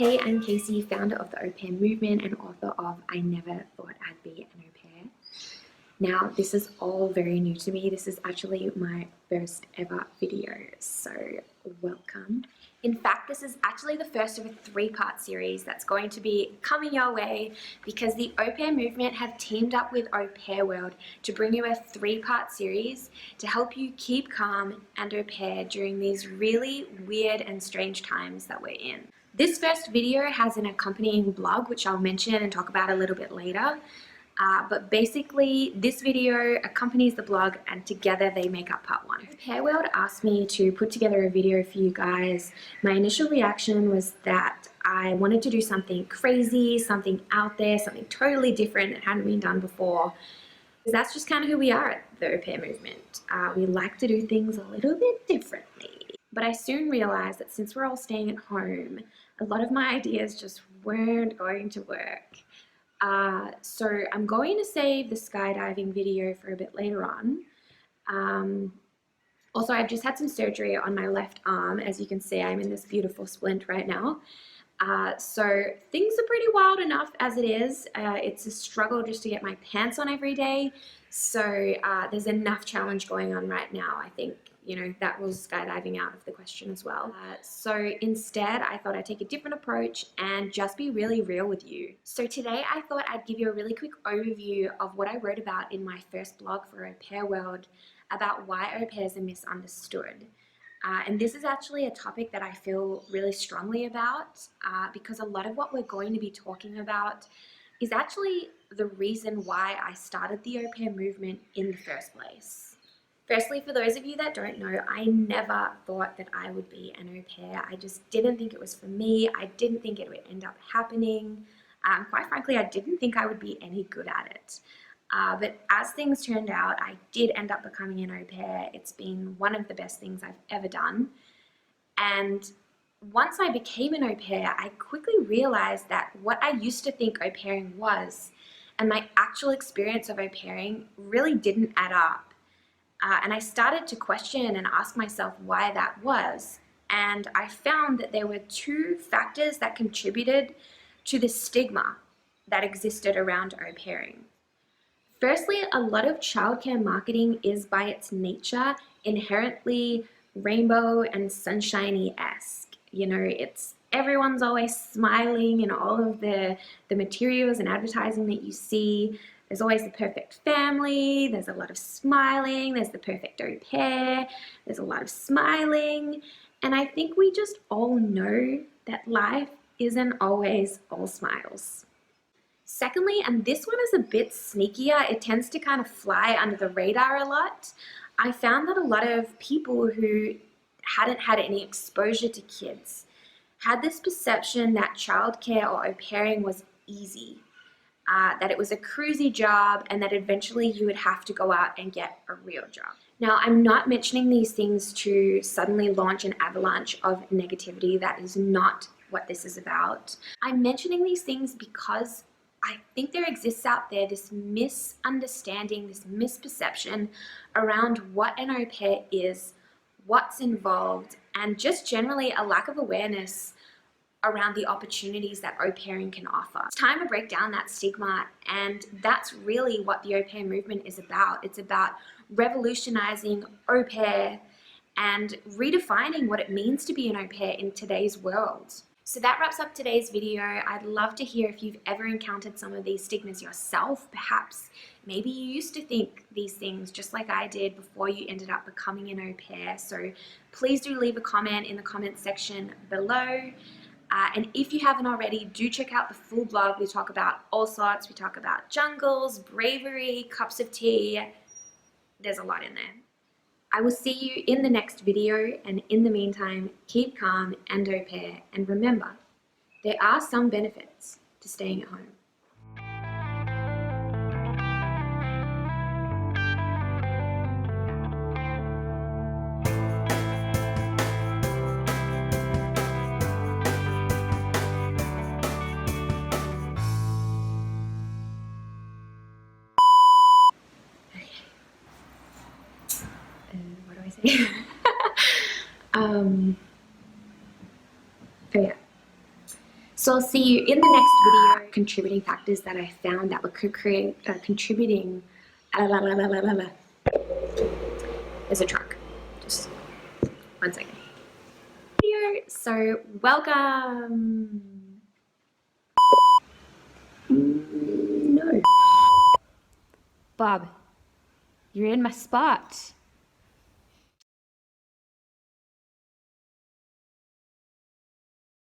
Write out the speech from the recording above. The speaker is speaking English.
Hey, I'm Casey, founder of the AuPair movement and author of I Never Thought I'd Be an Au Pair. Now, this is all very new to me. This is actually my first ever video, so welcome. In fact, this is actually the first of a three-part series that's going to be coming your way because the AuPair movement have teamed up with AuPairWorld to bring you a three-part series to help you keep calm and au pair during these really weird and strange times that we're in. This first video has an accompanying blog, which I'll mention and talk about a little bit later. But basically, this video accompanies the blog and together they make up part one. AuPairWorld asked me to put together a video for you guys. My initial reaction was that I wanted to do something crazy, something out there, something totally different that hadn't been done before. Because that's just kind of who we are at the AuPair movement. We like to do things a little bit differently. But I soon realized that since we're all staying at home, a lot of my ideas just weren't going to work. So I'm going to save the skydiving video for a bit later on. Also, I've just had some surgery on my left arm. As you can see, I'm in this beautiful splint right now. So things are pretty wild enough as it is. It's a struggle just to get my pants on every day. So there's enough challenge going on right now. I think, you know, that was skydiving out of the question as well. So instead, I thought I'd take a different approach and just be really real with you. So today I thought I'd give you a really quick overview of what I wrote about in my first blog for AuPairWorld about why au pairs are misunderstood. And this is actually a topic that I feel really strongly about because a lot of what we're going to be talking about is actually the reason why I started the au pair movement in the first place. Firstly, for those of you that don't know, I never thought that I would be an au pair. I just didn't think it was for me. I didn't think it would end up happening. Quite frankly, I didn't think I would be any good at it. But as things turned out, I did end up becoming an au pair. It's been one of the best things I've ever done. And once I became an au pair, I quickly realized that what I used to think au pairing was and my actual experience of au pairing really didn't add up. And I started to question and ask myself why that was. And I found that there were two factors that contributed to the stigma that existed around au pairing. Firstly, a lot of childcare marketing is by its nature inherently rainbow and sunshiny-esque. You know, everyone's always smiling in all of the materials and advertising that you see. There's always the perfect family, there's a lot of smiling, there's the perfect au pair, there's a lot of smiling. And I think we just all know that life isn't always all smiles. Secondly, and this one is a bit sneakier, it tends to kind of fly under the radar a lot. I found that a lot of people who hadn't had any exposure to kids had this perception that childcare or au pairing was easy. That it was a cruisy job and that eventually you would have to go out and get a real job. Now, I'm not mentioning these things to suddenly launch an avalanche of negativity. That is not what this is about. I'm mentioning these things because I think there exists out there this misunderstanding, this misperception around what an au pair is, what's involved, and just generally a lack of awareness around the opportunities that au pairing can offer. It's time to break down that stigma, and that's really what the au pair movement is about. It's about revolutionizing au pair and redefining what it means to be an au pair in today's world. So that wraps up today's video. I'd love to hear if you've ever encountered some of these stigmas yourself. Perhaps maybe you used to think these things just like I did before you ended up becoming an au pair. So please do leave a comment in the comments section below. And if you haven't already, do check out the full blog. We talk about all sorts. We talk about jungles, bravery, cups of tea. There's a lot in there. I will see you in the next video, and in the meantime, keep calm and au pair, and remember, there are some benefits to staying at home. What do I say? Oh yeah. So I'll see you in the next video. Contributing factors that I found that were contributing. There's a truck. Just 1 second. So welcome. No. Bob, you're in my spot.